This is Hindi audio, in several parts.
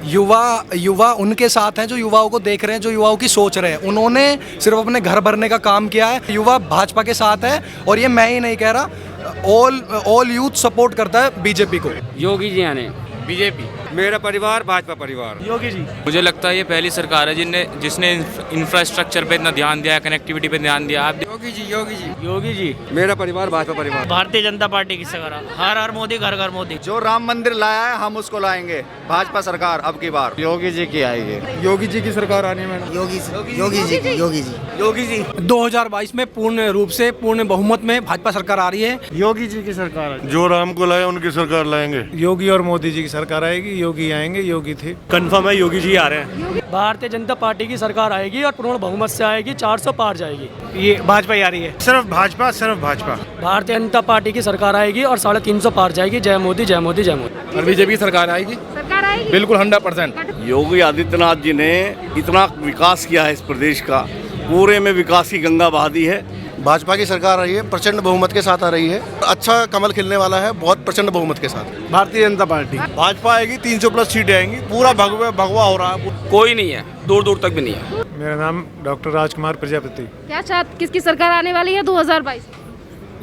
युवा युवा उनके साथ हैं जो युवाओं को देख रहे हैं, जो युवाओं की सोच रहे हैं। उन्होंने सिर्फ अपने घर भरने का काम किया है। युवा भाजपा के साथ है और ये मैं ही नहीं कह रहा, ऑल यूथ सपोर्ट करता है बीजेपी को। योगी जी आने बीजेपी। मेरा परिवार भाजपा परिवार। योगी जी। मुझे लगता है ये पहली सरकार है जिसने इंफ्रास्ट्रक्चर पे इतना ध्यान दिया, कनेक्टिविटी पे ध्यान दिया। आप योगी जी योगी जी योगी जी। मेरा परिवार भाजपा परिवार। भारतीय जनता पार्टी की सरकार, हर हर मोदी, घर घर मोदी। जो राम मंदिर लाया है हम उसको लाएंगे। भाजपा सरकार अब की बार योगी जी की आएगी। योगी जी की सरकार आनी है मैडम। योगी जी 2022 में पूर्ण रूप से पूर्ण बहुमत में भाजपा सरकार आ रही है। योगी जी की सरकार। जो राम को लाए उनकी सरकार लाएंगे। योगी और मोदी जी की सरकार आएगी। योगी आएंगे, योगी थे। कंफर्म है योगी जी आ रहे हैं। भारतीय जनता पार्टी की सरकार आएगी और पूर्ण बहुमत से आएगी, 400 पार जाएगी। ये भाजपा ही आ रही है। सिर्फ भाजपा सिर्फ भाजपा। भारतीय जनता पार्टी की सरकार आएगी और 350 पार जाएगी। जय मोदी जय मोदी जय मोदी। और बीजेपी की सरकार आएगी बिल्कुल 100%। योगी आदित्यनाथ जी ने इतना विकास किया है इस प्रदेश का, पूरे में विकास की गंगा बहा दी है। भाजपा की सरकार आ रही है, प्रचंड बहुमत के साथ आ रही है। अच्छा कमल खिलने वाला है, बहुत प्रचंड बहुमत के साथ। भारतीय जनता पार्टी भाजपा आएगी, 300+ सीटें आएंगी। पूरा भगवा हो रहा है। कोई नहीं है, दूर दूर तक भी नहीं है। मेरा नाम डॉक्टर राजकुमार प्रजापति। क्या किसकी सरकार आने वाली है 2022?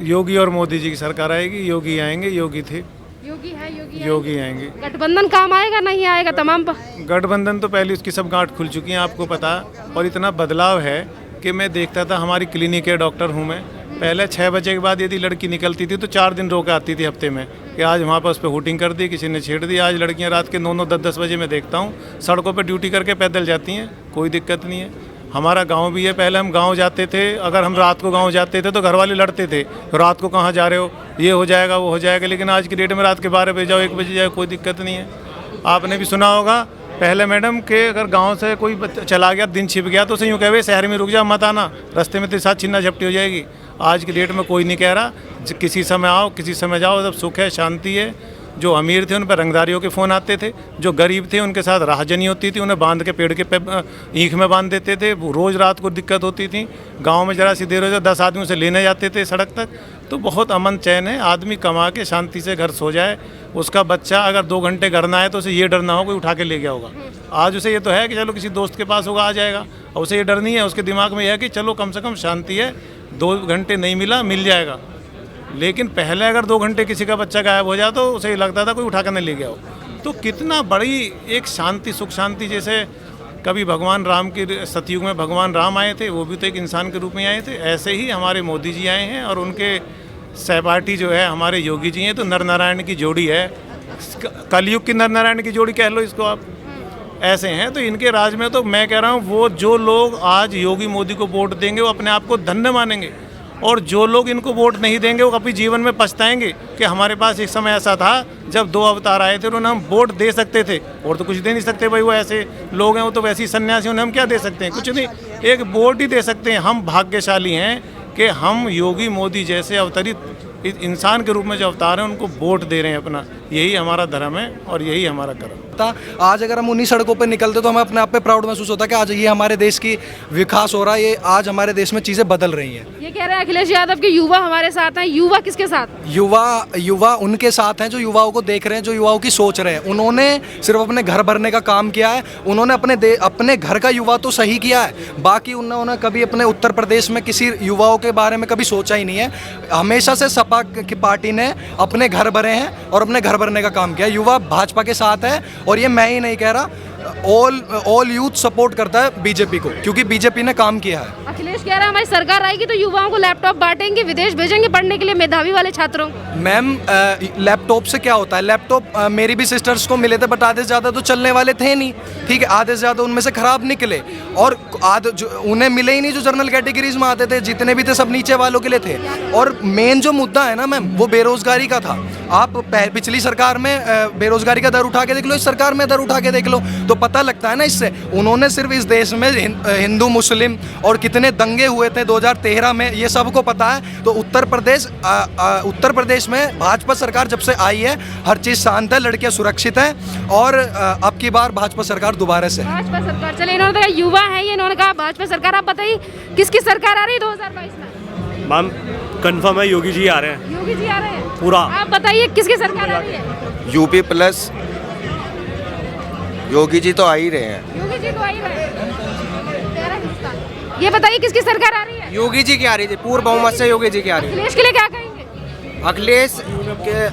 योगी और मोदी जी की सरकार आएगी। योगी आएंगे, योगी थे। योगी आएंगे। गठबंधन काम आएगा नहीं आएगा तमाम गठबंधन तो पहले उसकी सब गांठ खुल चुकी हैं, आपको पता। और इतना बदलाव है कि मैं देखता था, हमारी क्लिनिक के डॉक्टर हूँ मैं। पहले 6 बजे के बाद यदि लड़की निकलती थी तो 4 दिन रोक आती थी हफ्ते में कि आज वहाँ पर उस पर हुटिंग कर दी, किसी ने छेड़ दी। आज लड़कियाँ रात के 9-9, 10-10 बजे मैं देखता हूँ सड़कों पर ड्यूटी करके पैदल जाती हैं, कोई दिक्कत नहीं है। हमारा गांव भी है। पहले हम गांव जाते थे, अगर हम रात को गांव जाते थे तो घर वाले लड़ते थे, रात को कहाँ जा रहे हो, ये हो जाएगा वो हो जाएगा। लेकिन आज की डेट में रात के 12 बजे जाओ, 1 बजे जाओ, कोई दिक्कत नहीं है। आपने भी सुना होगा पहले मैडम के अगर गांव से कोई चला गया, दिन छिप गया तो उसे यूँ कहे शहर में रुक जा, मत आना, रास्ते में तेरे साथ छीना झपटी हो जाएगी। आज की डेट में कोई नहीं कह रहा, किसी समय आओ किसी समय जाओ, जब सुख है शांति है। जो अमीर थे उन पर रंगदारियों के फ़ोन आते थे, जो गरीब थे उनके साथ राहजनी होती थी, उन्हें बांध के पेड़ के ईख में बांध देते थे। रोज़ रात को दिक्कत होती थी। गांव में जरा सी देर हो जाए 10 आदमी उसे लेने जाते थे सड़क तक। तो बहुत अमन चैन है। आदमी कमा के शांति से घर सो जाए। उसका बच्चा अगर 2 घंटे घर ना आए तो उसे ये डर ना हो कोई उठा के ले गया होगा। आज उसे ये तो है कि चलो किसी दोस्त के पास होगा आ जाएगा, और उसे ये डर नहीं है। उसके दिमाग में यह है कि चलो कम से कम शांति है, 2 घंटे नहीं मिला मिल जाएगा। लेकिन पहले अगर 2 घंटे किसी का बच्चा गायब हो जाए तो उसे ये लगता था कोई उठा कर नहीं ले गया हो। तो कितना बड़ी एक शांति, सुख शांति। जैसे कभी भगवान राम के सतयुग में भगवान राम आए थे, वो भी तो एक इंसान के रूप में आए थे। ऐसे ही हमारे मोदी जी आए हैं और उनके सहपाठी जो है हमारे योगी जी हैं। तो नर नारायण की जोड़ी है, कलयुग की नर नारायण की जोड़ी कह लो इसको आप। ऐसे हैं तो इनके राज में तो मैं कह रहा हूँ, वो जो लोग आज योगी मोदी को वोट देंगे वो अपने आप को धन्य मानेंगे, और जो लोग इनको वोट नहीं देंगे वो कभी जीवन में पछताएंगे कि हमारे पास एक समय ऐसा था जब 2 अवतार आए थे, उन्हें हम वोट दे सकते थे। और तो कुछ दे नहीं सकते भाई, वो ऐसे लोग हैं, वो तो वैसे ही सन्यासी, उन्हें हम क्या दे सकते हैं, कुछ नहीं, एक वोट ही दे सकते हैं। हम भाग्यशाली हैं कि हम योगी मोदी जैसे अवतरित इंसान के रूप में जो अवतार हैं उनको वोट दे रहे हैं अपना। यही हमारा धर्म है और यही हमारा कर्म। आज अगर हम उन्हीं सड़कों पर निकलते तो हमें अपने आप पे प्राउड महसूस होता कि आज ये हमारे देश की विकास हो रहा है, ये आज हमारे देश में चीज़ें बदल रही हैं। ये कह रहे हैं अखिलेश यादव के युवा हमारे साथ हैं। युवा किसके साथ? युवा उनके साथ हैं जो युवाओं को देख रहे हैं, जो युवाओं की सोच रहे हैं। उन्होंने सिर्फ अपने घर भरने का काम किया है। उन्होंने अपने घर का युवा तो सही किया है, बाकी उन्होंने कभी अपने उत्तर प्रदेश में किसी युवाओं के बारे में कभी सोचा ही नहीं है। हमेशा से सपा की पार्टी ने अपने घर भरे हैं और अपने घर भरने का काम किया। युवा भाजपा के साथ है और ये मैं ही नहीं कह रहा, ऑल यूथ सपोर्ट करता है बीजेपी को, क्योंकि बीजेपी ने काम किया है। अखिलेश कह रहा है हमारी सरकार आएगी तो युवाओं को लैपटॉप बांटेंगे, विदेश भेजेंगे पढ़ने के लिए मेधावी वाले छात्रों। मैम लैपटॉप से क्या होता है? लैपटॉप मेरी भी सिस्टर्स को मिले थे, बट आधे से ज़्यादा तो चलने वाले थे नहीं, ठीक है। आधे से ज़्यादा उनमें से खराब निकले, और उन्हें मिले ही नहीं जो जनरल कैटेगरीज में आते थे। जितने भी थे सब नीचे वालों के लिए थे। और मेन जो मुद्दा है ना मैम, वो बेरोजगारी का था। आप पिछली सरकार में बेरोजगारी का दर उठा के देख लो, इस सरकार में दर उठा के देख लो, तो पता लगता है ना इससे। उन्होंने सिर्फ इस देश में हिंदू मुस्लिम और कितने दंगे हुए थे 2013 में, ये सबको पता है। तो उत्तर प्रदेश में भाजपा सरकार जब से आई है हर चीज़ शांत है, लड़कियां सुरक्षित हैं, और अब की बार भाजपा सरकार दोबारा से। भाजपा सरकार, चले इन्होंने कहा युवा है, ये इन्होंने कहा भाजपा सरकार। आप बताइए किसकी सरकार आ रही है 2022 में? मैम कंफर्म है योगी जी आ रहे हैं। योगी जी आ रहे हैं पूरा। आप बताइए किसकी सरकार आ रही है? यूपी प्लस योगी जी तो आ ही रहे हैं। योगी जी तो आ ही रहे हैं। तेरा हिंदुस्तान। ये बताइए किसकी सरकार आ रही है? योगी जी की आ रही थी, पूर्ण बहुमत से योगी जी की आ रही अखिलेश के लिए क्या कहेंगे? है। अखिलेश के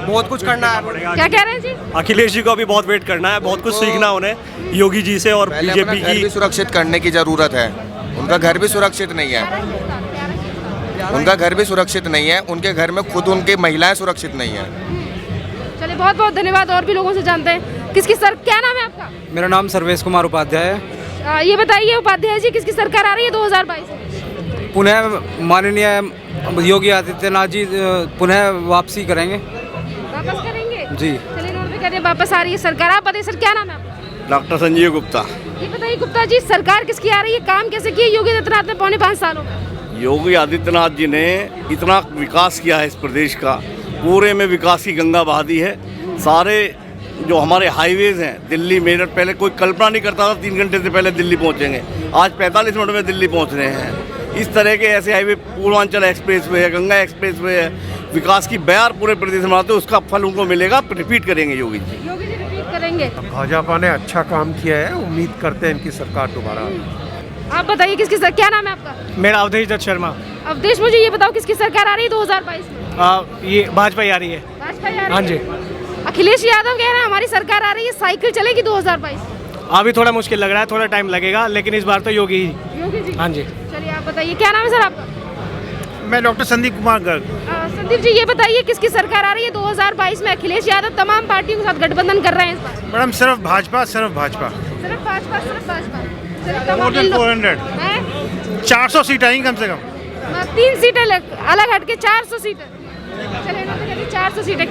बहुत कुछ करना है। क्या कह रहे हैं जी? अखिलेश जी को अभी बहुत वेट करना है, बहुत कुछ सीखना उन्हें योगी जी से और पहले अपना बीजेपी घर की। भी सुरक्षित करने की जरूरत है। उनका घर भी सुरक्षित नहीं है। उनका घर भी सुरक्षित नहीं है। उनके घर में खुद उनकी महिलाएं सुरक्षित नहीं है। चलिए बहुत बहुत धन्यवाद। और भी लोगों से जानते हैं किसकी सर क्या नाम है आपका? मेरा नाम सर्वेश कुमार उपाध्याय है। ये बताइए उपाध्याय जी किसकी सरकार आ रही है 2022 में? पुनः माननीय योगी आदित्यनाथ जी पुनः वापसी करेंगे। वापस करेंगे जी। चलिए इन्होंने भी कह दिया वापस आ रही है सरकार। आप बताइए सर क्या नाम है आपका? डॉक्टर संजीव गुप्ता। ये बताइए गुप्ता जी सरकार किसकी आ रही है? काम कैसे किए योगी आदित्यनाथ ने पौने 5 सालों में? योगी आदित्यनाथ जी ने इतना विकास किया है इस प्रदेश का, पूरे में विकास की गंगा बहा दी है। सारे जो हमारे हाईवेज हैं, दिल्ली मेरठ, पहले कोई कल्पना नहीं करता था 3 घंटे से पहले दिल्ली पहुंचेंगे, आज 45 मिनट में दिल्ली पहुंच रहे हैं। इस तरह के ऐसे हाईवे, पूर्वांचल एक्सप्रेस वे है, गंगा एक्सप्रेस वे है, विकास की बयार पूरे प्रदेश में बनाते, उसका फल उनको मिलेगा। रिपीट करेंगे योगी जी। योगी जी रिपीट करेंगे। भाजपा ने अच्छा काम किया है, उम्मीद करते हैं इनकी सरकार दोबारा। आप बताइए किसकी सर क्या नाम है आपका? मेरा अवधेश दत्त शर्मा। अवधेश मुझे ये बताओ किसकी सरकार आ रही है 2022 में? ये भाजपा ही आ रही है। भाजपा आ रही है? हाँ जी। अखिलेश यादव कह रहे हैं हमारी सरकार आ रही है, साइकिल चलेगी 2022। अभी थोड़ा मुश्किल लग रहा है, थोड़ा टाइम लगेगा, लेकिन इस बार तो योगी ही। योगी जी। हाँ जी। चलिए आप बताइए क्या नाम है सर आपका? मैं डॉक्टर संदीप कुमार गर्ग। संदीप जी ये बताइए किसकी सरकार आ रही है 2022 में? अखिलेश यादव तमाम पार्टियों के साथ गठबंधन कर रहे हैं इस बार। मैडम सिर्फ भाजपा, सिर्फ भाजपा। सिर्फ भाजपा, सिर्फ भाजपा। More than 400। 400 सीट आएंगी कम से कम। 3 सीटें अलग हटके 400 सीटें। चलिए इन्होंने कह दी 400 सीटें।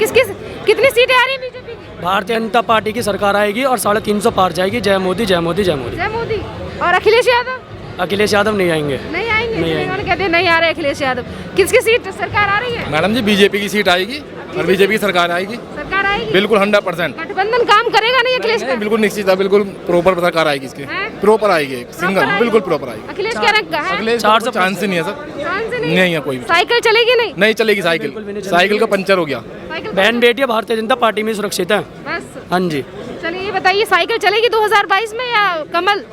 कितनी सीटें आ रही है बीजेपी की? भारतीय जनता पार्टी की सरकार आएगी और 350 पार जाएगी। जय मोदी, जय मोदी, जय मोदी। जय मोदी। और अखिलेश यादव? अखिलेश यादव नहीं आएंगे। नहीं आएंगे। नहीं आएंगे। इन्होंने कहते नहीं आ रहे अखिलेश यादव। किसकी सीट सरकार आ रही है? मैडम जी बीजेपी की सीट आएगी और बीजेपी की सरकार आएगी। सरकार आएगी बिल्कुल 100%। गठबंधन काम करेगा नहीं अखिलेश का? बिल्कुल निश्चित है, बिल्कुल प्रॉपर सरकार आएगी इसके। प्रॉपर आएगी, सिंगल बिल्कुल प्रॉपर आएगी। अखिलेश कह रहे हैं अखिलेश 400 चांस ही नहीं है सर। नहीं है कोई भी। साइकिल चलेगी नहीं? नहीं चलेगी साइकिल, साइकिल का पंचर हो गया। बहन बेटियां भारतीय जनता पार्टी में सुरक्षित है। बस। हाँ जी। चलिए ये बताइए साइकिल चलेगी 2022 में या कमल?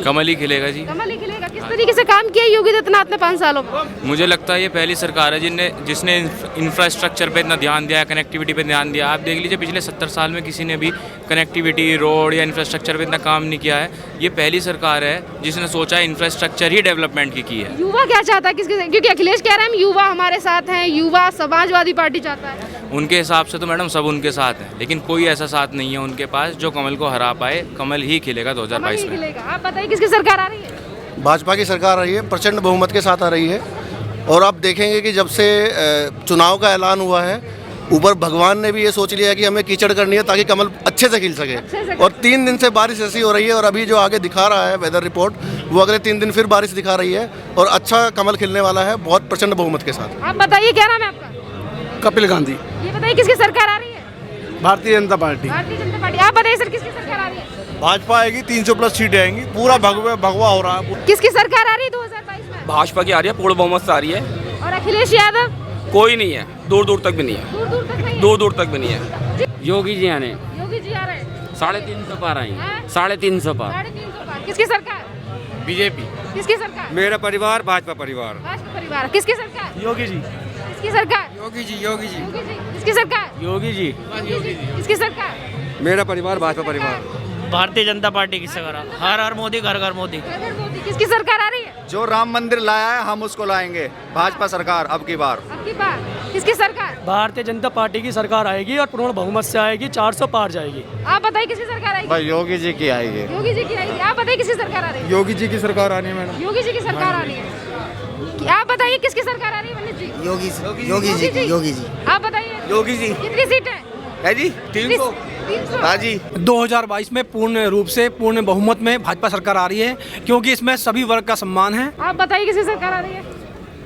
कमल ही खिलेगा जी। कमल ही खिलेगा। किस तरीके से काम किया योगी आदित्यनाथ ने 5 सालों में? मुझे लगता है ये पहली सरकार है जिसने इंफ्रास्ट्रक्चर पे इतना ध्यान दिया है, कनेक्टिविटी पे ध्यान दिया। आप देख लीजिए पिछले 70 साल में किसी ने भी कनेक्टिविटी, रोड या इंफ्रास्ट्रक्चर पे इतना काम नहीं किया है। ये पहली सरकार है जिसने सोचा है इंफ्रास्ट्रक्चर ही डेवलपमेंट की है। युवा क्या चाहता है किसके? क्योंकि अखिलेश कह रहे हैं हम युवा हमारे साथ हैं, युवा समाजवादी पार्टी चाहता है। उनके हिसाब से तो मैडम सब उनके साथ हैं, लेकिन कोई ऐसा साथ नहीं है उनके पास जो कमल को हरा पाए। कमल ही खिलेगा 2022 में। आप बताइए किसकी सरकार आ रही है? भाजपा की सरकार आ रही है, प्रचंड बहुमत के साथ आ रही है। और आप देखेंगे कि जब से चुनाव का ऐलान हुआ है, ऊपर भगवान ने भी ये सोच लिया है कि हमें कीचड़ करनी है ताकि कमल अच्छे से खिल सके। और 3 दिन से बारिश ऐसी हो रही है, और अभी जो आगे दिखा रहा है वेदर रिपोर्ट, वो अगले 3 दिन फिर बारिश दिखा रही है और अच्छा कमल खिलने वाला है, बहुत प्रचंड बहुमत के साथ। आप बताइए क्या नाम है आपका? कपिल गांधी। ये बताइए किसकी सरकार आ रही है? भारतीय जनता पार्टी। भारतीय जनता पार्टी। आप बताइए सर किसकी सरकार आ रही है? भाजपा आएगी, 300+ सीटें आएंगी, पूरा भगवा हो रहा है। किसकी सरकार आ रही है 2022 में? भाजपा की आ रही है, पूर्ण बहुमत से आ रही है। और अखिलेश यादव? कोई नहीं है, दूर दूर तक भी नहीं है, दूर दूर तक नहीं है। दूर दूर तक भी नहीं है। योगी जी आने योगी जी आ रहे हैं। 350 पार आएंगे। हैं? 350 पार। 350 पार। किसकी सरकार? बीजेपी। किसकी सरकार? मेरा परिवार भाजपा परिवार। भाजपा परिवार। किसकी सरकार? योगी जी। किसकी सरकार? योगी जी, योगी जी। योगी जी। किसकी सरकार? योगी जी। किसकी सरकार? मेरा परिवार भाजपा परिवार। भारतीय जनता पार्टी की सरकार। हर हर मोदी, घर घर मोदी। मोदी। किसकी सरकार आ रही है? जो राम मंदिर लाया है हम उसको लाएंगे। भाजपा सरकार अब की बार। अब की बार। किसकी सरकार? भारतीय जनता पार्टी की सरकार आएगी और पूर्ण बहुमत से आएगी। 400 पार जाएगी। आप बताइए किसकी सरकार आएगी? भाई योगी जी की आएगी। योगी जी की आएगी। आप बताइए किसकी सरकार आ रही है? योगी जी की सरकार आनी है मैडम। योगी जी की सरकार आ रही है। आप बताइए किसकी सरकार आ रही है पंडित जी? योगी जी। योगी जी। आप बताइए। योगी जी। कितनी सीटें? है जी 300। 300। हाँ जी। 2022 में पूर्ण रूप से पूर्ण बहुमत में भाजपा सरकार आ रही है, क्योंकि इसमें सभी वर्ग का सम्मान है। आप बताइए किसकी सरकार आ रही है?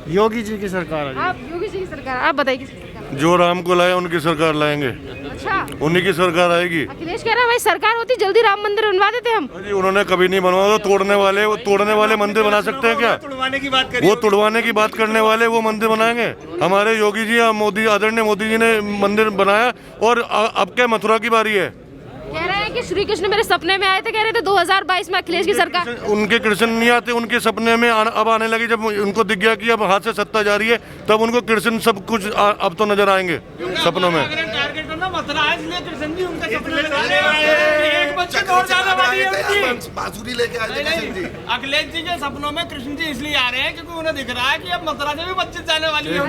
योगी जी की सरकार आ आप योगी जी की सरकार। आप बताइए किसकी सरकार? जो राम को लाए उनकी सरकार लाएंगे, अच्छा। उन्हीं की सरकार आएगी। अखिलेश कह रहे हैं भाई सरकार होती जल्दी राम मंदिर बनवा देते हम। जी उन्होंने कभी नहीं बनवाया। तो तोड़ने वाले मंदिर बना सकते हैं क्या? वो तुड़वाने की बात करने वाले वो मंदिर बनाएंगे? हमारे योगी जी या मोदी, आदरणीय मोदी जी ने मंदिर बनाया और अब क्या मथुरा की बारी है। कह रहे हैं कि श्री कृष्ण मेरे सपने में आए थे, कह रहे थे 2022 में अखिलेश की सरकार। उनके कृष्ण नहीं आते, उनके सपने में अब आने लगे। जब उनको दिख गया कि अब हाथ से सत्ता जा रही है, तब उनको कृष्ण सब कुछ अब तो नजर आएंगे सपनों में। बांसुरी लेके आए थे कृष्ण जी। अखिलेश जी के सपनों में कृष्ण जी इसलिए आ रहे हैं क्योंकि उन्हें दिख रहा है कि अब मथुरा से भी 25 जाने वाली है।